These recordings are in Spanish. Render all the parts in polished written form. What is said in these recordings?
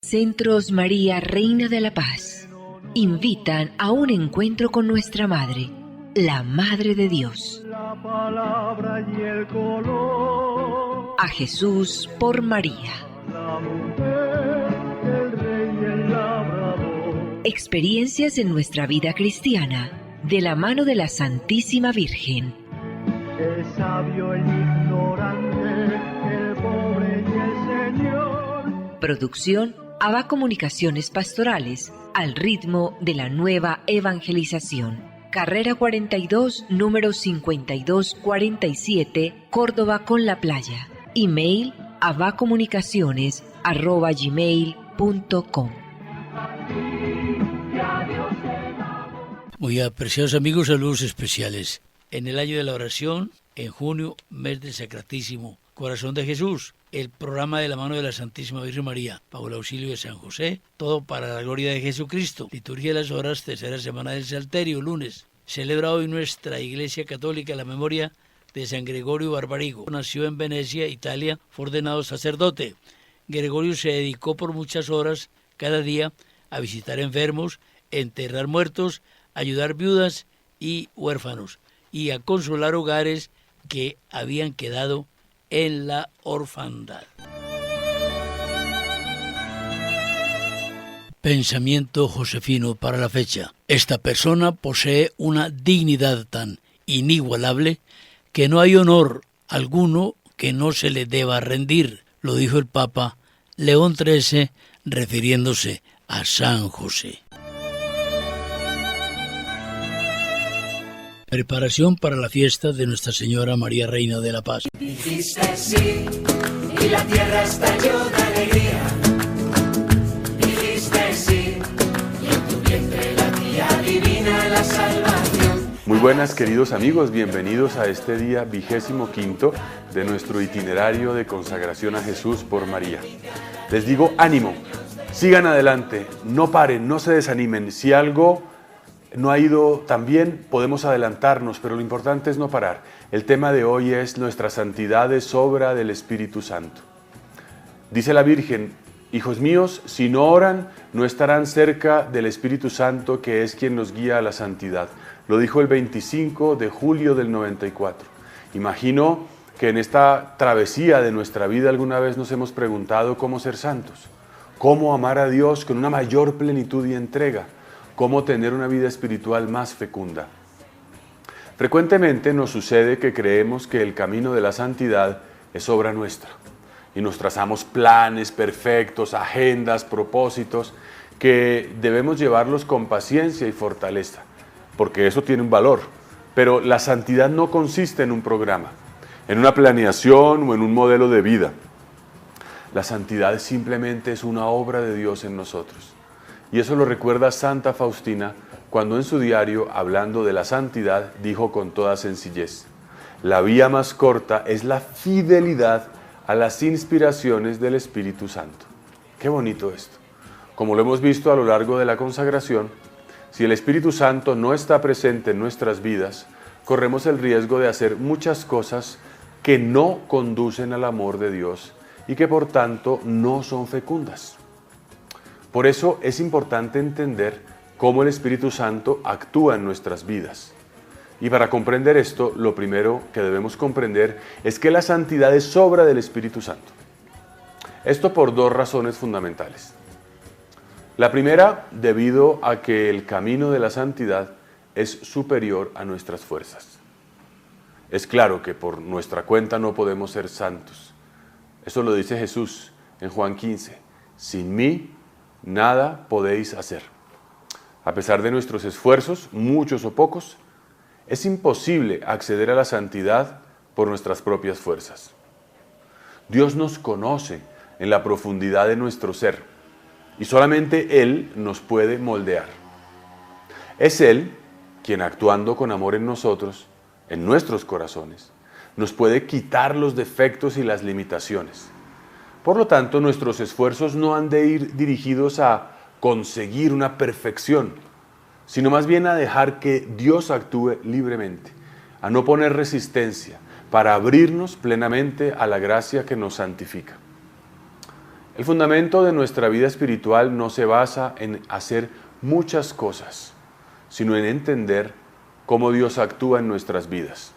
Centros María, Reina de la Paz, invitan a un encuentro con nuestra Madre, la Madre de Dios. La palabra y el color. A Jesús por María. La mujer, el rey y el labrador. Experiencias en nuestra vida cristiana, de la mano de la Santísima Virgen. El sabio, el ignorante, el pobre y el Señor. Producción ABA Comunicaciones Pastorales, al ritmo de la nueva evangelización. Carrera 42, número 5247, Córdoba con La Playa. Email abacomunicaciones@gmail.com. Muy apreciados amigos, saludos especiales. En el año de la oración, en junio, mes del Sacratísimo Corazón de Jesús, el programa de la mano de la Santísima Virgen María, bajo el auxilio de San José, todo para la gloria de Jesucristo. Liturgia de las Horas, tercera semana del Salterio, lunes. Celebra hoy nuestra Iglesia Católica la memoria de San Gregorio Barbarigo. Nació en Venecia, Italia, fue ordenado sacerdote. Gregorio se dedicó por muchas horas cada día a visitar enfermos, enterrar muertos, ayudar viudas y huérfanos, y a consolar hogares que habían quedado en la orfandad. Pensamiento josefino para la fecha. Esta persona posee una dignidad tan inigualable que no hay honor alguno que no se le deba rendir, lo dijo el Papa León XIII refiriéndose a San José. Preparación para la fiesta de Nuestra Señora María Reina de la Paz. Dijiste sí, y la tierra estalló de alegría. Dijiste sí, y en tu vientre latía divina la salvación. Muy buenas, queridos amigos, bienvenidos a este día 25º de nuestro itinerario de consagración a Jesús por María. Les digo, ánimo, sigan adelante, no paren, no se desanimen. Si algo no ha ido tan bien, podemos adelantarnos, pero lo importante es no parar. El tema de hoy es nuestra santidad es obra del Espíritu Santo. Dice la Virgen, hijos míos, si no oran, no estarán cerca del Espíritu Santo, que es quien nos guía a la santidad. Lo dijo el 25 de julio del 94. Imagino que en esta travesía de nuestra vida alguna vez nos hemos preguntado cómo ser santos, cómo amar a Dios con una mayor plenitud y entrega, cómo tener una vida espiritual más fecunda. Frecuentemente nos sucede que creemos que el camino de la santidad es obra nuestra y nos trazamos planes perfectos, agendas, propósitos que debemos llevarlos con paciencia y fortaleza, porque eso tiene un valor. Pero la santidad no consiste en un programa, en una planeación o en un modelo de vida. La santidad simplemente es una obra de Dios en nosotros. Y eso lo recuerda Santa Faustina cuando en su diario, hablando de la santidad, dijo con toda sencillez: la vía más corta es la fidelidad a las inspiraciones del Espíritu Santo. Qué bonito esto. Como lo hemos visto a lo largo de la consagración, si el Espíritu Santo no está presente en nuestras vidas, corremos el riesgo de hacer muchas cosas que no conducen al amor de Dios y que por tanto no son fecundas. Por eso es importante entender cómo el Espíritu Santo actúa en nuestras vidas. Y para comprender esto, lo primero que debemos comprender es que la santidad es obra del Espíritu Santo. Esto por dos razones fundamentales. La primera, debido a que el camino de la santidad es superior a nuestras fuerzas. Es claro que por nuestra cuenta no podemos ser santos. Eso lo dice Jesús en Juan 15. Sin mí, nada podéis hacer. A pesar de nuestros esfuerzos, muchos o pocos, es imposible acceder a la santidad por nuestras propias fuerzas. Dios nos conoce en la profundidad de nuestro ser y solamente Él nos puede moldear. Es Él quien, actuando con amor en nosotros, en nuestros corazones, nos puede quitar los defectos y las limitaciones. Por lo tanto, nuestros esfuerzos no han de ir dirigidos a conseguir una perfección, sino más bien a dejar que Dios actúe libremente, a no poner resistencia, para abrirnos plenamente a la gracia que nos santifica. El fundamento de nuestra vida espiritual no se basa en hacer muchas cosas, sino en entender cómo Dios actúa en nuestras vidas.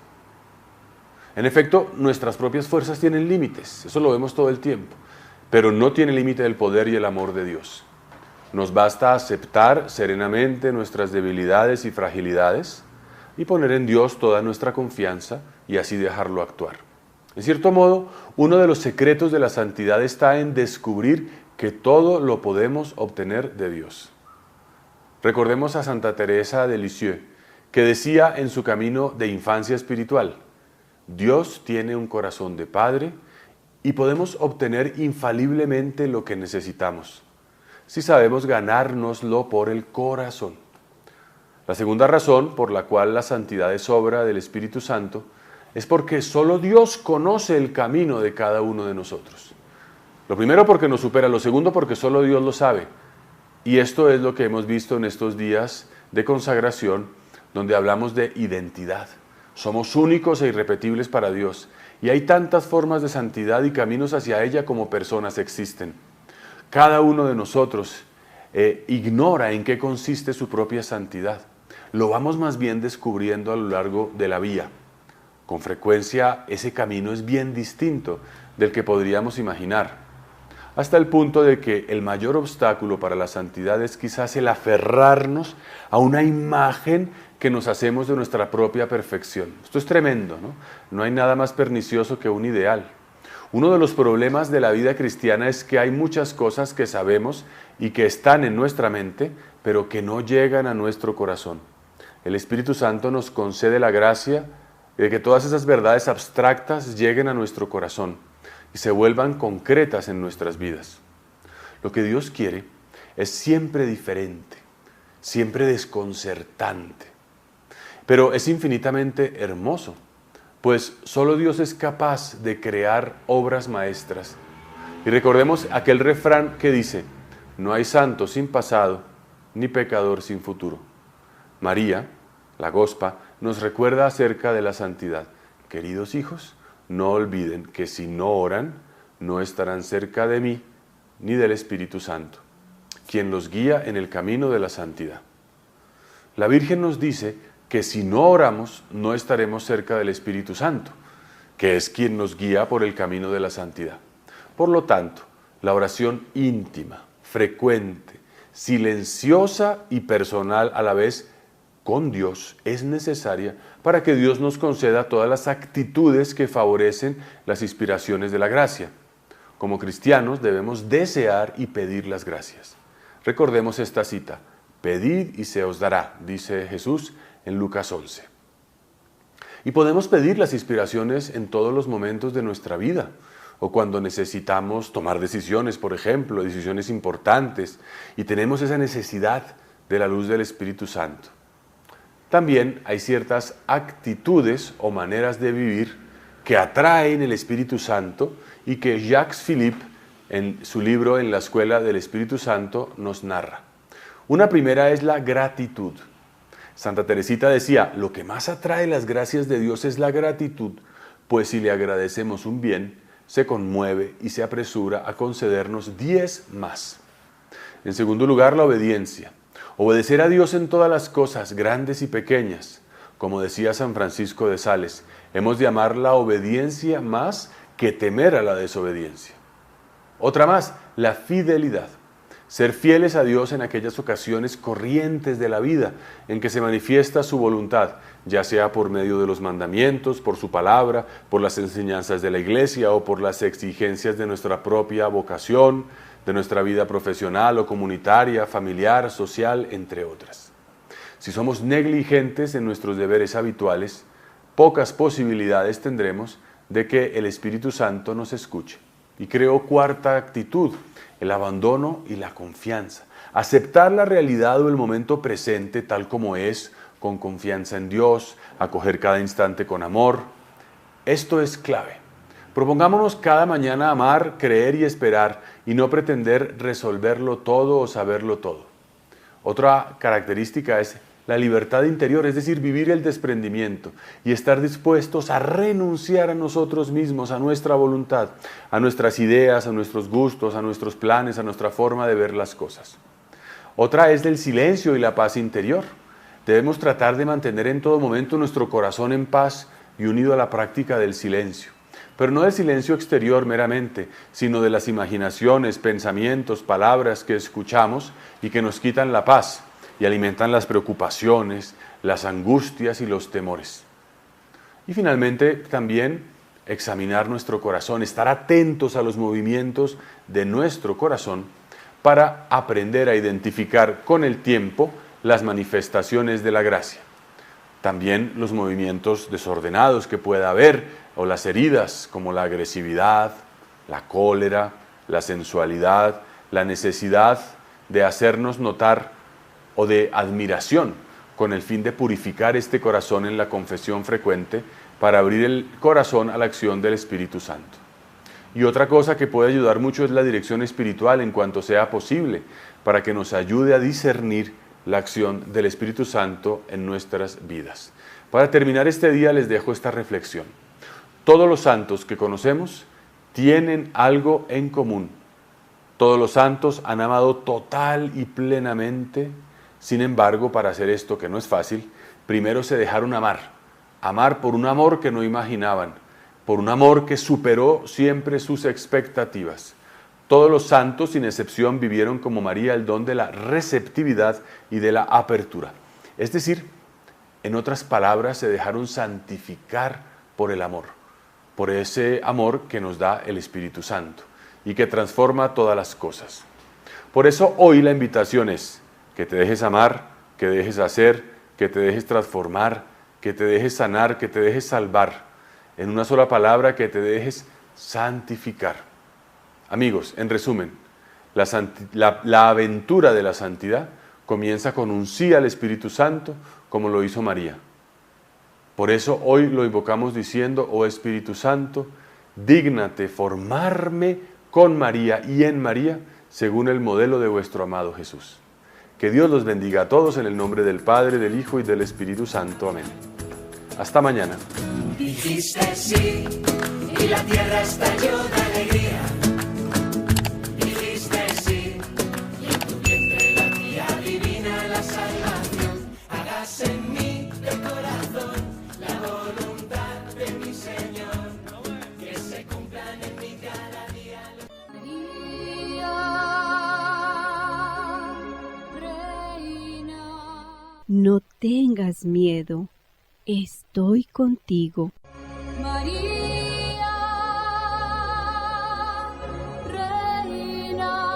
En efecto, nuestras propias fuerzas tienen límites, eso lo vemos todo el tiempo, pero no tiene límite el poder y el amor de Dios. Nos basta aceptar serenamente nuestras debilidades y fragilidades y poner en Dios toda nuestra confianza y así dejarlo actuar. En cierto modo, uno de los secretos de la santidad está en descubrir que todo lo podemos obtener de Dios. Recordemos a Santa Teresa de Lisieux, que decía en su camino de infancia espiritual: Dios tiene un corazón de padre y podemos obtener infaliblemente lo que necesitamos, si sabemos ganárnoslo por el corazón. La segunda razón por la cual la santidad es obra del Espíritu Santo es porque solo Dios conoce el camino de cada uno de nosotros. Lo primero porque nos supera, lo segundo porque solo Dios lo sabe. Y esto es lo que hemos visto en estos días de consagración, donde hablamos de identidad. Somos únicos e irrepetibles para Dios, y hay tantas formas de santidad y caminos hacia ella como personas existen. Cada uno de nosotros ignora en qué consiste su propia santidad. Lo vamos más bien descubriendo a lo largo de la vía. Con frecuencia ese camino es bien distinto del que podríamos imaginar, hasta el punto de que el mayor obstáculo para la santidad es quizás el aferrarnos a una imagen que nos hacemos de nuestra propia perfección. Esto es tremendo, ¿no? No hay nada más pernicioso que un ideal. Uno de los problemas de la vida cristiana es que hay muchas cosas que sabemos y que están en nuestra mente, pero que no llegan a nuestro corazón. El Espíritu Santo nos concede la gracia de que todas esas verdades abstractas lleguen a nuestro corazón y se vuelvan concretas en nuestras vidas. Lo que Dios quiere es siempre diferente, siempre desconcertante, pero es infinitamente hermoso, pues solo Dios es capaz de crear obras maestras. Y recordemos aquel refrán que dice: no hay santo sin pasado, ni pecador sin futuro. María, la Gospa, nos recuerda acerca de la santidad. Queridos hijos, no olviden que si no oran, no estarán cerca de mí ni del Espíritu Santo, quien los guía en el camino de la santidad. La Virgen nos dice que si no oramos, no estaremos cerca del Espíritu Santo, que es quien nos guía por el camino de la santidad. Por lo tanto, la oración íntima, frecuente, silenciosa y personal a la vez con Dios es necesaria para que Dios nos conceda todas las actitudes que favorecen las inspiraciones de la gracia. Como cristianos debemos desear y pedir las gracias. Recordemos esta cita: pedid y se os dará, dice Jesús en Lucas 11. Y podemos pedir las inspiraciones en todos los momentos de nuestra vida, o cuando necesitamos tomar decisiones, por ejemplo, decisiones importantes, y tenemos esa necesidad de la luz del Espíritu Santo. También hay ciertas actitudes o maneras de vivir que atraen el Espíritu Santo y que Jacques Philippe, en su libro En la Escuela del Espíritu Santo, nos narra. Una primera es la gratitud. Santa Teresita decía: lo que más atrae las gracias de Dios es la gratitud, pues si le agradecemos un bien, se conmueve y se apresura a concedernos 10 más. En segundo lugar, la obediencia. Obedecer a Dios en todas las cosas, grandes y pequeñas. Como decía San Francisco de Sales, hemos de amar la obediencia más que temer a la desobediencia. Otra más, la fidelidad. Ser fieles a Dios en aquellas ocasiones corrientes de la vida en que se manifiesta su voluntad, ya sea por medio de los mandamientos, por su palabra, por las enseñanzas de la Iglesia o por las exigencias de nuestra propia vocación, de nuestra vida profesional o comunitaria, familiar, social, entre otras. Si somos negligentes en nuestros deberes habituales, pocas posibilidades tendremos de que el Espíritu Santo nos escuche. Y creo cuarta actitud, el abandono y la confianza. Aceptar la realidad o el momento presente tal como es, con confianza en Dios, acoger cada instante con amor. Esto es clave. Propongámonos cada mañana amar, creer y esperar y no pretender resolverlo todo o saberlo todo. Otra característica es la libertad interior, es decir, vivir el desprendimiento y estar dispuestos a renunciar a nosotros mismos, a nuestra voluntad, a nuestras ideas, a nuestros gustos, a nuestros planes, a nuestra forma de ver las cosas. Otra es del silencio y la paz interior. Debemos tratar de mantener en todo momento nuestro corazón en paz y unido a la práctica del silencio. Pero no del silencio exterior meramente, sino de las imaginaciones, pensamientos, palabras que escuchamos y que nos quitan la paz y alimentan las preocupaciones, las angustias y los temores. Y finalmente también examinar nuestro corazón, estar atentos a los movimientos de nuestro corazón para aprender a identificar con el tiempo las manifestaciones de la gracia. También los movimientos desordenados que pueda haber, o las heridas como la agresividad, la cólera, la sensualidad, la necesidad de hacernos notar o de admiración, con el fin de purificar este corazón en la confesión frecuente para abrir el corazón a la acción del Espíritu Santo. Y otra cosa que puede ayudar mucho es la dirección espiritual en cuanto sea posible, para que nos ayude a discernir la acción del Espíritu Santo en nuestras vidas. Para terminar este día les dejo esta reflexión. Todos los santos que conocemos tienen algo en común. Todos los santos han amado total y plenamente. Sin embargo, para hacer esto, que no es fácil, primero se dejaron amar. Amar por un amor que no imaginaban, por un amor que superó siempre sus expectativas. Todos los santos, sin excepción, vivieron como María el don de la receptividad y de la apertura. Es decir, en otras palabras, se dejaron santificar por el amor, por ese amor que nos da el Espíritu Santo y que transforma todas las cosas. Por eso hoy la invitación es que te dejes amar, que dejes hacer, que te dejes transformar, que te dejes sanar, que te dejes salvar. En una sola palabra, que te dejes santificar. Amigos, en resumen, la aventura de la santidad comienza con un sí al Espíritu Santo, como lo hizo María. Por eso hoy lo invocamos diciendo: oh Espíritu Santo, dígnate formarme con María y en María, según el modelo de vuestro amado Jesús. Que Dios los bendiga a todos en el nombre del Padre, del Hijo y del Espíritu Santo. Amén. Hasta mañana. Dijiste sí y la tierra estalló de alegría. Dijiste sí y en tu vientre latía divina la salvación. Hágase en mí de corazón la voluntad de mi Señor, que se cumplan en mí cada día. No tengas miedo, estoy contigo. María, Reina.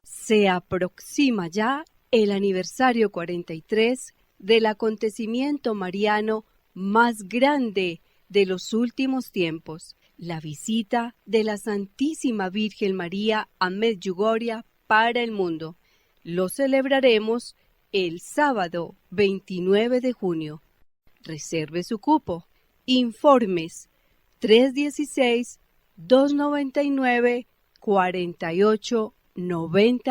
Se aproxima ya el aniversario 43 del acontecimiento mariano más grande de los últimos tiempos, la visita de la Santísima Virgen María a Medjugorje para el mundo. Lo celebraremos el sábado 29 de junio. Reserve su cupo. Informes 316-299-4898. Nuestra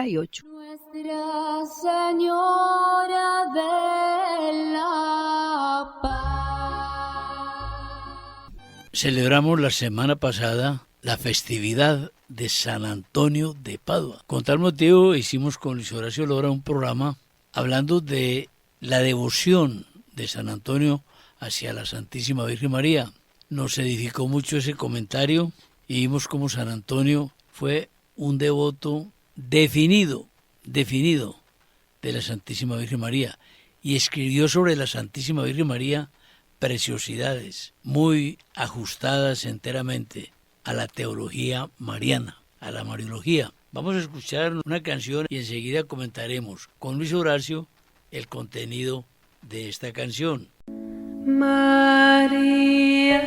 Señora de la Paz. Celebramos la semana pasada la festividad de San Antonio de Padua. Con tal motivo hicimos con Luis Horacio Lora un programa hablando de la devoción de San Antonio hacia la Santísima Virgen María. Nos edificó mucho ese comentario y vimos cómo San Antonio fue un devoto definido de la Santísima Virgen María y escribió sobre la Santísima Virgen María preciosidades muy ajustadas enteramente a la teología mariana, a la mariología. Vamos a escuchar una canción y enseguida comentaremos con Luis Horacio el contenido de esta canción. María,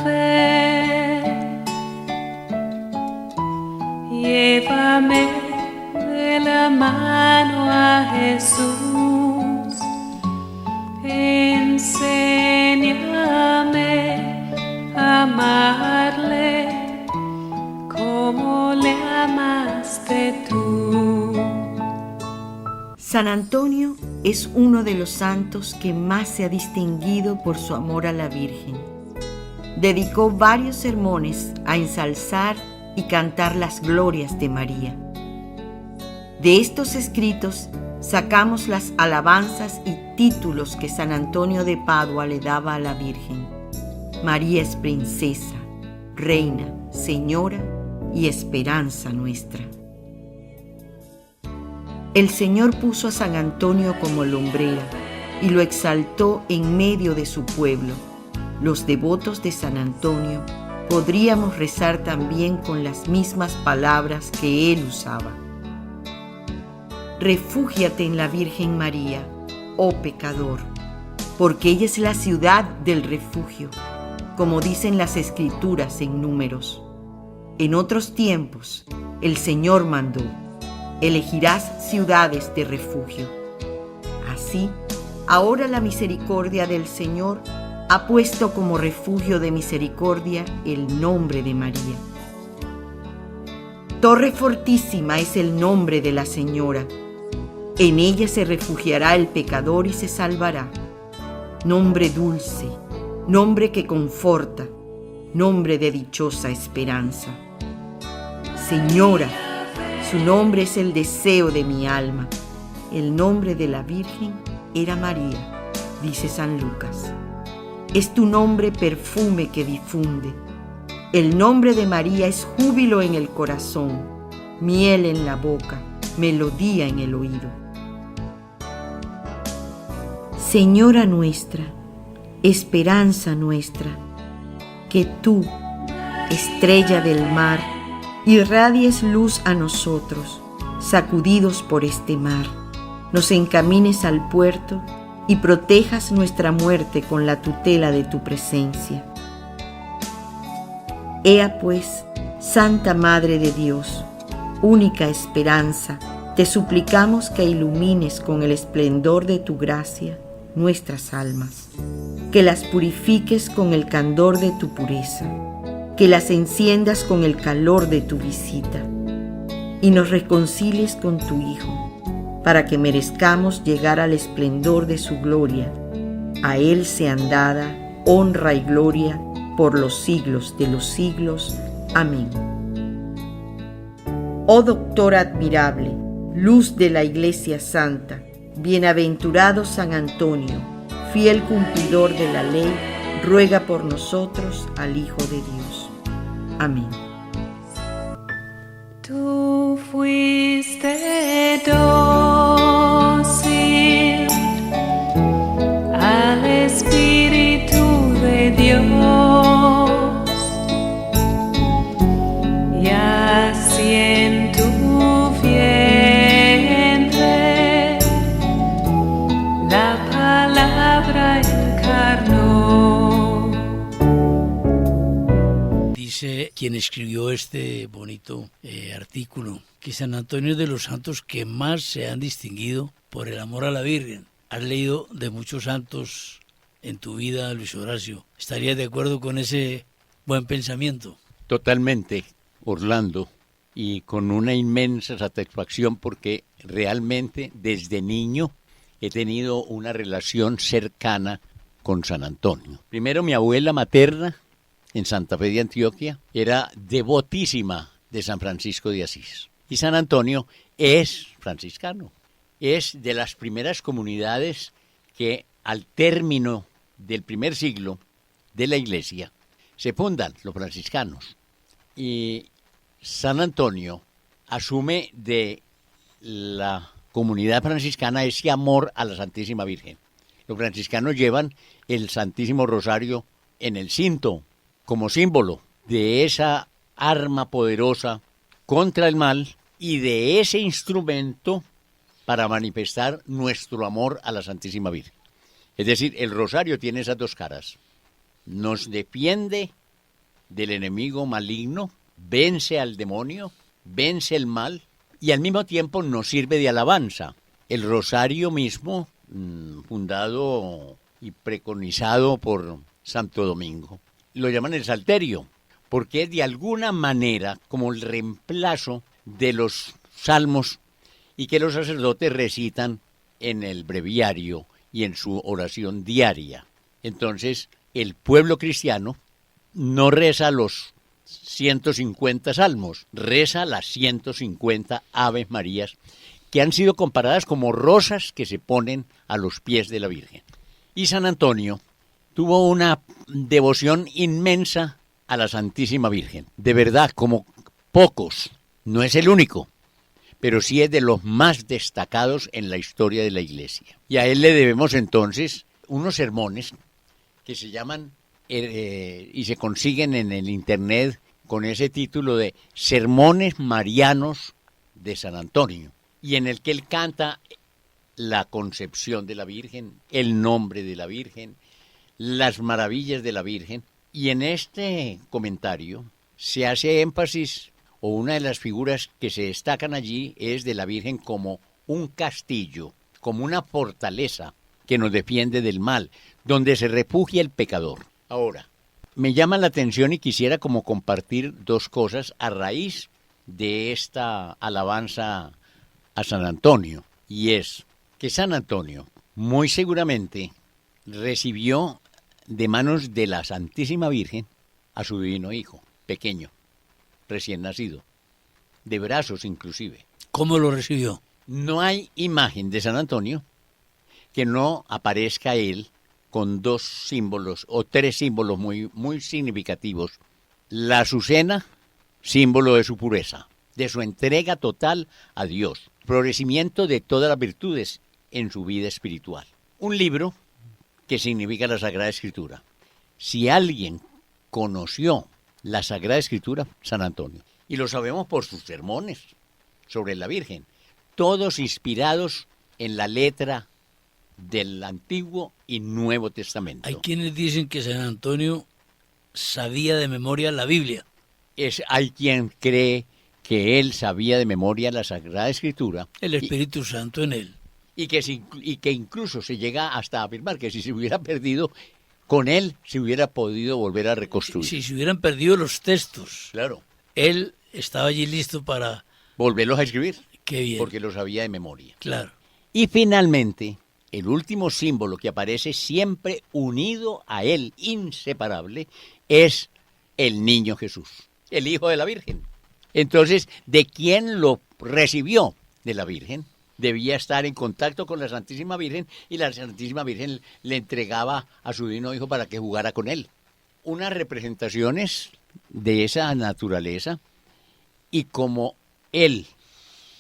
ven, llévame de la mano a Jesús, enséñame a amarle como le amaste tú. San Antonio es uno de los santos que más se ha distinguido por su amor a la Virgen. Dedicó varios sermones a ensalzar y cantar las glorias de María. De estos escritos sacamos las alabanzas y títulos que San Antonio de Padua le daba a la Virgen. María es princesa, reina, señora y esperanza nuestra. El Señor puso a San Antonio como lumbrera y lo exaltó en medio de su pueblo. Los devotos de San Antonio podríamos rezar también con las mismas palabras que él usaba. Refúgiate en la Virgen María, oh pecador, porque ella es la ciudad del refugio, como dicen las Escrituras en Números. En otros tiempos, el Señor mandó: elegirás ciudades de refugio. Así, ahora la misericordia del Señor ha puesto como refugio de misericordia el nombre de María. Torre fortísima es el nombre de la Señora. En ella se refugiará el pecador y se salvará. Nombre dulce, nombre que conforta, nombre de dichosa esperanza. Señora, su nombre es el deseo de mi alma. El nombre de la Virgen era María, dice San Lucas. Es tu nombre perfume que difunde. El nombre de María es júbilo en el corazón, miel en la boca, melodía en el oído. Señora nuestra, esperanza nuestra, que tú, estrella del mar, irradies luz a nosotros, sacudidos por este mar, nos encamines al puerto y protejas nuestra muerte con la tutela de tu presencia. Ea pues, Santa Madre de Dios, única esperanza, te suplicamos que ilumines con el esplendor de tu gracia nuestras almas, que las purifiques con el candor de tu pureza, que las enciendas con el calor de tu visita y nos reconcilies con tu Hijo, para que merezcamos llegar al esplendor de su gloria. A Él sean dada honra y gloria por los siglos de los siglos. Amén. Oh Doctor admirable, luz de la Iglesia Santa, bienaventurado San Antonio, fiel cumplidor de la ley, ruega por nosotros al Hijo de Dios. Amén. Tú fuiste dócil al Espíritu de Dios, y así en tu vientre la palabra encarnó. Dice quien escribió este bonito artículo que San Antonio es de los santos que más se han distinguido por el amor a la Virgen. Has leído de muchos santos en tu vida, Luis Horacio. ¿Estarías de acuerdo con ese buen pensamiento? Totalmente, Orlando, y con una inmensa satisfacción porque realmente desde niño he tenido una relación cercana con San Antonio. Primero, mi abuela materna en Santa Fe de Antioquia era devotísima de San Francisco de Asís. Y San Antonio es franciscano. Es de las primeras comunidades que al término del primer siglo de la Iglesia se fundan los franciscanos. Y San Antonio asume de la comunidad franciscana ese amor a la Santísima Virgen. Los franciscanos llevan el Santísimo Rosario en el cinto como símbolo de esa arma poderosa contra el mal y de ese instrumento para manifestar nuestro amor a la Santísima Virgen. Es decir, el rosario tiene esas dos caras. Nos defiende del enemigo maligno, vence al demonio, vence el mal y al mismo tiempo nos sirve de alabanza. El rosario mismo, fundado y preconizado por Santo Domingo, lo llaman el salterio, porque es de alguna manera como el reemplazo de los salmos y que los sacerdotes recitan en el breviario y en su oración diaria. Entonces, el pueblo cristiano no reza los 150 salmos, reza las 150 Aves Marías, que han sido comparadas como rosas que se ponen a los pies de la Virgen. Y San Antonio tuvo una devoción inmensa a la Santísima Virgen. De verdad, como pocos, no es el único, pero sí es de los más destacados en la historia de la Iglesia. Y a él le debemos entonces unos sermones que se llaman y se consiguen en el internet con ese título de Sermones Marianos de San Antonio, y en el que él canta la concepción de la Virgen, el nombre de la Virgen, las maravillas de la Virgen, y en este comentario se hace énfasis, o una de las figuras que se destacan allí es de la Virgen como un castillo, como una fortaleza que nos defiende del mal, donde se refugia el pecador. Ahora, me llama la atención y quisiera como compartir dos cosas a raíz de esta alabanza a San Antonio, y es que San Antonio muy seguramente recibió de manos de la Santísima Virgen a su divino hijo, pequeño, recién nacido, de brazos inclusive. ¿Cómo lo recibió? No hay imagen de San Antonio que no aparezca él con dos símbolos o tres símbolos muy, muy significativos. La azucena, símbolo de su pureza, de su entrega total a Dios, florecimiento de todas las virtudes en su vida espiritual. Un libro que significa la Sagrada Escritura. Si alguien conoció la Sagrada Escritura, San Antonio, y lo sabemos por sus sermones sobre la Virgen, todos inspirados en la letra del Antiguo y Nuevo Testamento. Hay quienes dicen que San Antonio sabía de memoria la Biblia. Hay quien cree que él sabía de memoria la Sagrada Escritura. El Espíritu Santo en él. Y que incluso se llega hasta a afirmar que si se hubiera perdido, con él se hubiera podido volver a reconstruir. Si se hubieran perdido los textos. Claro. Él estaba allí listo para volverlos a escribir. Qué bien. Porque los sabía de memoria. Claro. Y finalmente, el último símbolo que aparece siempre unido a él, inseparable, es el niño Jesús, el Hijo de la Virgen. Entonces, ¿de quién lo recibió? De la Virgen. Debía estar en contacto con la Santísima Virgen y la Santísima Virgen le entregaba a su divino Hijo para que jugara con él. Unas representaciones de esa naturaleza, y como él,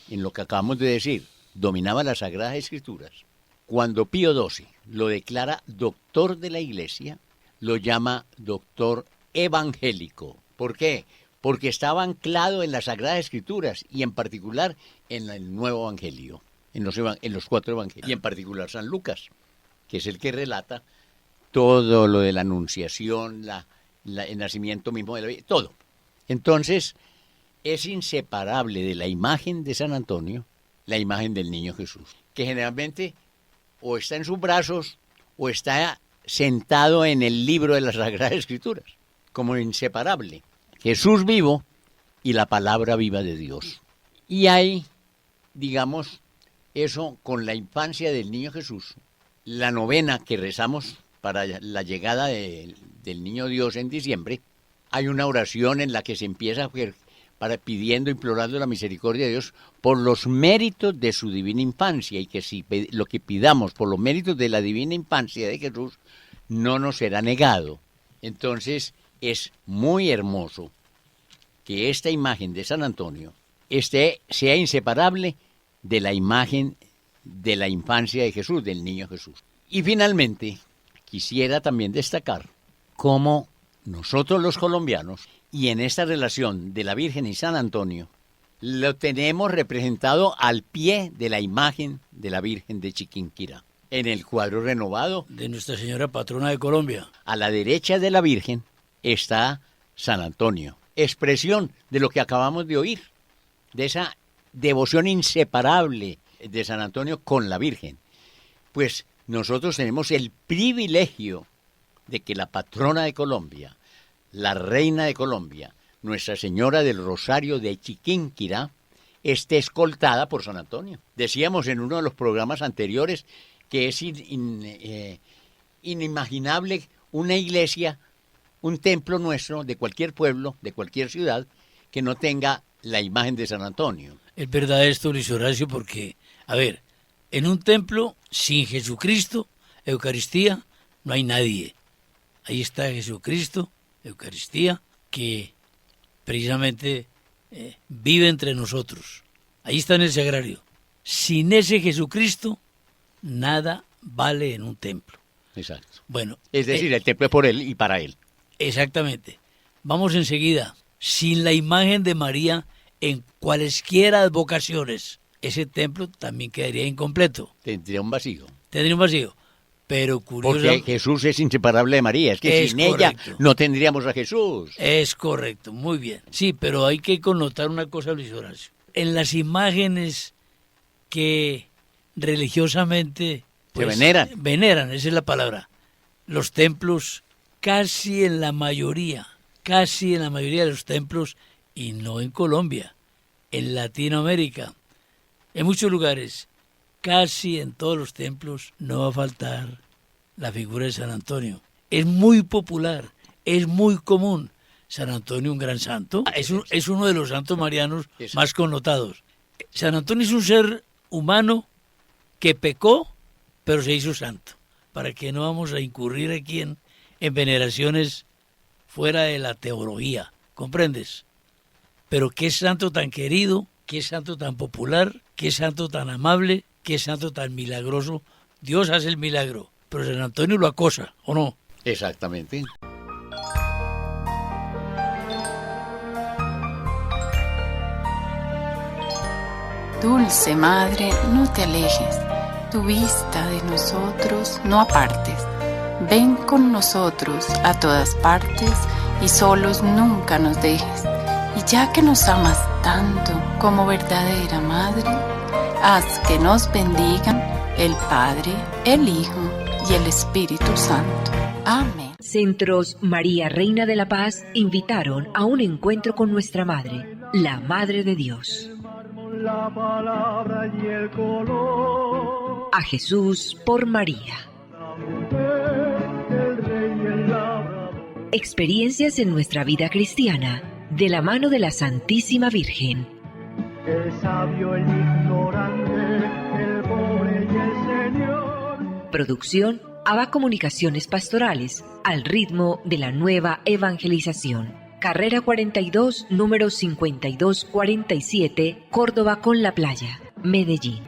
en lo que acabamos de decir, dominaba las Sagradas Escrituras, cuando Pío XII lo declara doctor de la Iglesia, lo llama doctor evangélico. ¿Por qué? Porque estaba anclado en las Sagradas Escrituras y en particular en el Nuevo Evangelio, en los 4 Evangelios, y en particular San Lucas, que es el que relata todo lo de la Anunciación, el nacimiento mismo de la vida, todo. Entonces, es inseparable de la imagen de San Antonio la imagen del niño Jesús, que generalmente o está en sus brazos o está sentado en el libro de las Sagradas Escrituras, como inseparable. Jesús vivo y la palabra viva de Dios. Y hay, digamos, eso con la infancia del niño Jesús, la novena que rezamos para la llegada del niño Dios en diciembre, hay una oración en la que se empieza pidiendo, implorando la misericordia de Dios por los méritos de su divina infancia, y que si lo que pidamos por los méritos de la divina infancia de Jesús no nos será negado. Entonces es muy hermoso que esta imagen de San Antonio sea inseparable de la imagen de la infancia de Jesús, del niño Jesús. Y finalmente, quisiera también destacar cómo nosotros los colombianos, y en esta relación de la Virgen y San Antonio, lo tenemos representado al pie de la imagen de la Virgen de Chiquinquirá, en el cuadro renovado de Nuestra Señora Patrona de Colombia. A la derecha de la Virgen está San Antonio, expresión de lo que acabamos de oír, de esa devoción inseparable de San Antonio con la Virgen. Pues nosotros tenemos el privilegio de que la patrona de Colombia, la reina de Colombia, Nuestra Señora del Rosario de Chiquinquirá, esté escoltada por San Antonio. Decíamos en uno de los programas anteriores que es inimaginable una iglesia, un templo nuestro de cualquier pueblo, de cualquier ciudad, que no tenga la imagen de San Antonio. Es verdad esto, Luis Horacio, porque, a ver, en un templo sin Jesucristo, Eucaristía, no hay nadie. Ahí está Jesucristo, Eucaristía, que precisamente vive entre nosotros. Ahí está en el sagrario. Sin ese Jesucristo, nada vale en un templo. Exacto. Bueno, es decir, el templo es por él y para él. Exactamente. Vamos enseguida. Sin la imagen de María en cualesquiera advocaciones, ese templo también quedaría incompleto. Tendría un vacío. Tendría un vacío. Pero porque Jesús es inseparable de María. Es que sin ella no tendríamos a Jesús. Es correcto, muy bien. Sí, pero hay que connotar una cosa, Luis Horacio. En las imágenes que religiosamente se veneran, esa es la palabra. Los templos, casi en la mayoría de los templos, y no en Colombia, en Latinoamérica, en muchos lugares, casi en todos los templos no va a faltar la figura de San Antonio. Es muy popular, es muy común. San Antonio, un gran santo, es uno de los santos marianos más connotados. San Antonio es un ser humano que pecó, pero se hizo santo. Para que no vamos a incurrir aquí en veneraciones fuera de la teología, ¿comprendes? Pero qué santo tan querido, qué santo tan popular, qué santo tan amable, qué santo tan milagroso. Dios hace el milagro, pero San Antonio lo acosa, ¿o no? Exactamente. Dulce Madre, no te alejes, tu vista de nosotros no apartes. Ven con nosotros a todas partes y solos nunca nos dejes. Y ya que nos amas tanto como verdadera Madre, haz que nos bendigan el Padre, el Hijo y el Espíritu Santo. Amén. Centros María Reina de la Paz invitaron a un encuentro con nuestra Madre, la Madre de Dios. La palabra y el color. A Jesús por María. El rey y el labrador. Experiencias en nuestra vida cristiana, de la mano de la Santísima Virgen. El sabio, el ignorante, el pobre y el Señor. Producción ABA Comunicaciones Pastorales, al ritmo de la nueva evangelización. Carrera 42, número 5247, Córdoba con la Playa, Medellín.